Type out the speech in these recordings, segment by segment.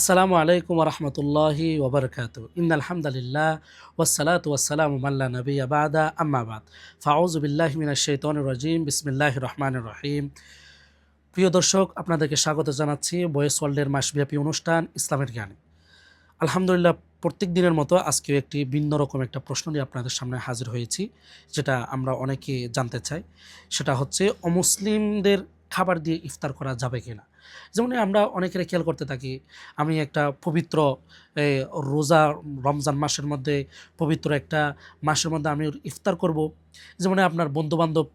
আসসালামু আলাইকুম রহমতুল্লাহি ওবরকাতু ইন্নাল হামদুলিল্লাহ ওয়াসসালাতু ওয়াসসালামু আলা নবিয়্যা বা'দা আম্মা বা'দ ফাউযু বিল্লাহি মিনাশ শাইতানির রাজিম বিসমিল্লাহির রহমানির রহিম। প্রিয় দর্শক, আপনাদেরকে স্বাগত জানাচ্ছি ভয়েস ওয়ার্ল্ডের মাসব্যাপী অনুষ্ঠান ইসলামের জ্ঞানে। আলহামদুলিল্লাহ, প্রত্যেক দিনের মতো আজকেও একটি ভিন্ন রকম একটা প্রশ্ন নিয়ে আপনাদের সামনে হাজির হয়েছি, যেটা আমরা অনেকে জানতে চাই। সেটা হচ্ছে, অমুসলিমদের খাবার দিয়ে ইফতার করা যাবে কিনা। যেমন আমরা অনেকের খেয়াল করতে থাকি, আমি একটা পবিত্র রোজা রমজান মাসের মধ্যে, পবিত্র একটা মাসের মধ্যে আমি ইফতার করব। যেমন আপনার বন্ধুবান্ধব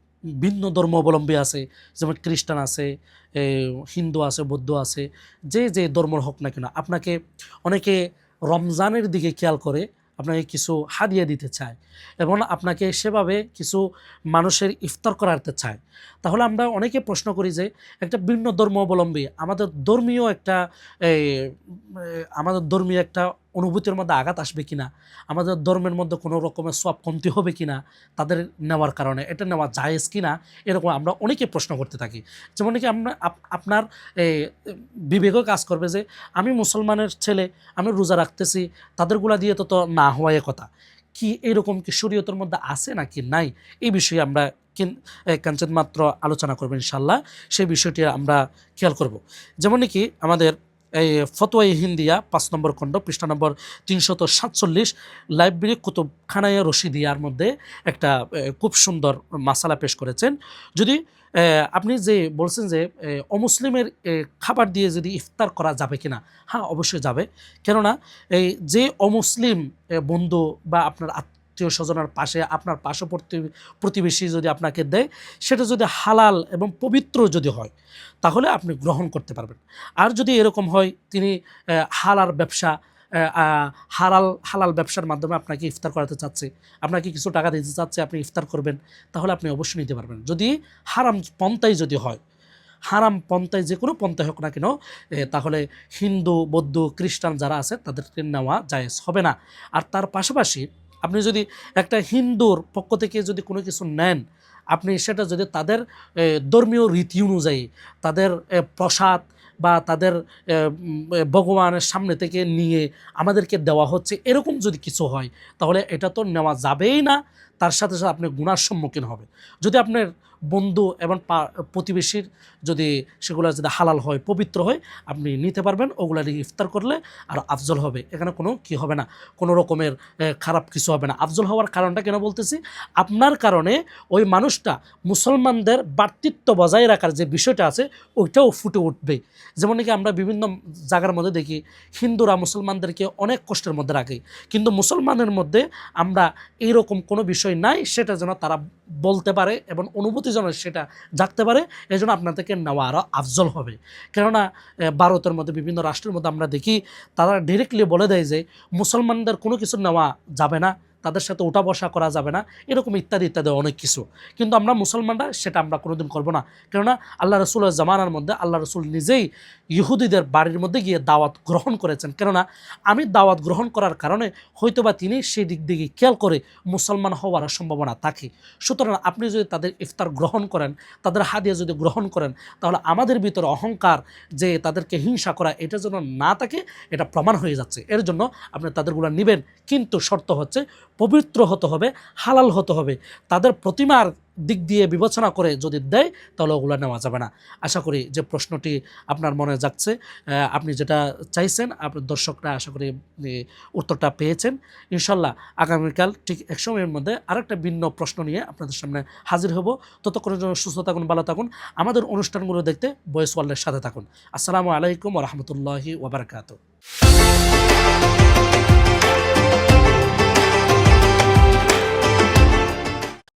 ভিন্ন ধর্মাবলম্বী আছে, যেমন খ্রিস্টান আছে, হিন্দু আছে, বৌদ্ধ আছে, যে ধর্মর হোক না কেন, আপনাকে অনেকে রমজানের দিকে খেয়াল করে আপনাকে কিছু হাদিয়া দিতে চায় এবং আপনাকে সেভাবে কিছু মানুষের ইফতার করাতে চায়। তাহলে আমরা অনেকে প্রশ্ন করি যে, একটা ভিন্ন ধর্মাবলম্বী আমাদের ধর্মীয় একটা অনুভূতির মধ্যে আঘাত আসবে কিনা, আমাদের ধর্মের মধ্যে কোনো রকমের সওয়াব কমতি হবে কিনা তাদের নেওয়ার কারণে, এটা নেওয়া জায়েজ কিনা, এরকম আমরা অনেকে প্রশ্ন করতে থাকি। যেমন কি আপনার বিবেকও কাজ করবে যে, আমি মুসলমানের ছেলে, আমি রোজা রাখতেছি, তাদেরগুলা দিয়ে তো না হওয়ায় কথা কি, এরকম কি শরীয়তের মধ্যে আছে নাকি নাই, এই বিষয়ে আমরা কাঞ্চন মাত্র আলোচনা করবো ইনশাল্লাহ। সেই বিষয়টি আমরা খেয়াল করব। যেমন কি আমাদের এই ফতোয়া হিন্দিয়া 5 নম্বর খণ্ড পৃষ্ঠা নম্বর 347 লাইব্রেরি কুতুবখানায়ে রশিদিয়ার মধ্যে একটা খুব সুন্দর মাসালা পেশ করেছেন। যদি আপনি যে বলছেন যে অমুসলিমের খাবার দিয়ে যদি ইফতার করা যাবে কিনা, হ্যাঁ অবশ্যই যাবে। কেননা এই যে অমুসলিম বন্ধু বা আপনার আত্মীয় স্বজনের পাশে, আপনার পার্শ্ববর্তী প্রতিবেশী যদি আপনাকে দেয়, সেটা যদি হালাল এবং পবিত্র যদি হয় তাহলে আপনি গ্রহণ করতে পারবেন। আর যদি এরকম হয় তিনি হালাল ব্যবসার মাধ্যমে আপনাকে ইফতার করাতে চাচ্ছে, আপনাকে কিছু টাকা দিতে চাচ্ছে, আপনি ইফতার করবেন, তাহলে আপনি অবশ্যই নিতে পারবেন। যদি হারাম পন্থায় যদি হয়, হারাম পন্থায় যে কোনো পন্থায় হোক না কেন, তাহলে হিন্দু, বৌদ্ধ, খ্রিস্টান যারা আছে তাদেরকে নেওয়া জায়েজ হবে না। আর তার পাশাপাশি আপনি যদি একটা হিন্দুর পক্ষ থেকে যদি কোনো কিছু নেন, আপনি সেটা যদি তাদের ধর্মীয় রীতি অনুযায়ী, তাদের প্রসাদ বা তাদের ভগবানের সামনে থেকে নিয়ে আমাদেরকে দেওয়া হচ্ছে, এরকম যদি কিছু হয়, তাহলে এটা তো নেওয়া যাবেই না। তার সাথে সাথে আপনি গুনার সম্মুখীন হবে। যদি আপনার বন্ধু এবং প্রতিবেশীর যদি সেগুলো যদি হালাল হয়, পবিত্র হয়, আপনি নিতে পারবেন, ওগুলা ইফতার করলে আর আফজল হবে। এখানে কোনো কি হবে না, কোনো রকমের খারাপ কিছু হবে না। আফজল হওয়ার কারণটা কেন বলতেছি, আপনার কারণে ওই মানুষটা মুসলমানদের বার্তৃত্ব বজায় রাখার যে বিষয়টা আছে ওইটাও ফুটে উঠবে। যেমন নাকি আমরা বিভিন্ন জায়গার মধ্যে দেখি, হিন্দুরা মুসলমানদেরকে অনেক কষ্টের মধ্যে রাখে, কিন্তু মুসলমানের মধ্যে আমরা এইরকম কোনো বিষয় নাই সেটা যেন তারা বলতে পারে এবং অনুভূতি যেন সেটা জাগতে পারে। এই জন্য আপনাদেরকে নেওয়া আরও আফজল হবে। কেননা ভারতের মধ্যে বিভিন্ন রাষ্ট্রের মধ্যে আমরা দেখি তারা ডিরেক্টলি বলে দেয় যে মুসলমানদের কোনো কিছু নেওয়া যাবে না, তাদের সাথে ওঠা বসা করা যাবে না, এরকম ইত্যাদি ইত্যাদি অনেক কিছু। কিন্তু আমরা মুসলমানরা সেটা আমরা কোনোদিন করবো না। কেননা আল্লাহ রসুলের জামানার মধ্যে আল্লাহ রসুল নিজেই ইহুদিদের বাড়ির মধ্যে গিয়ে দাওয়াত গ্রহণ করেছেন। কেননা আমি দাওয়াত গ্রহণ করার কারণে হয়তোবা তিনি সেই দিক দিকে খেয়াল করে মুসলমান হওয়ার সম্ভাবনা থাকে। সুতরাং আপনি যদি তাদের ইফতার গ্রহণ করেন, তাদের হাদিয়া যদি গ্রহণ করেন, তাহলে আমাদের ভিতরে অহংকার যে তাদেরকে হিংসা করা, এটা যেন না থাকে, এটা প্রমাণ হয়ে যাচ্ছে। এর জন্য আপনি তাদেরগুলো নেবেন, কিন্তু শর্ত হচ্ছে পবিত্র হতে হবে, হালাল হতে হবে। তাদের প্রতিমার দিক দিয়ে বিবেচনা করে যদি দেয় তাহলে ওগুলো নেওয়া যাবে না। আশা করি যে প্রশ্নটি আপনার মনে যাচ্ছে, আপনি যেটা চাইছেন, আপনার দর্শকরা আশা করি উত্তরটা পেয়েছেন। ইনশাল্লাহ আগামীকাল ঠিক এক সময়ের মধ্যে আরেকটা ভিন্ন প্রশ্ন নিয়ে আপনাদের সামনে হাজির হব। ততক্ষণের জন্য সুস্থ থাকুন, ভালো থাকুন। আমাদের অনুষ্ঠানগুলো দেখতে ভয়েস ওয়ার্ল্ডের সাথে থাকুন। আসসালামু আলাইকুম ওয়া রাহমাতুল্লাহি ওয়া বারাকাতুহু।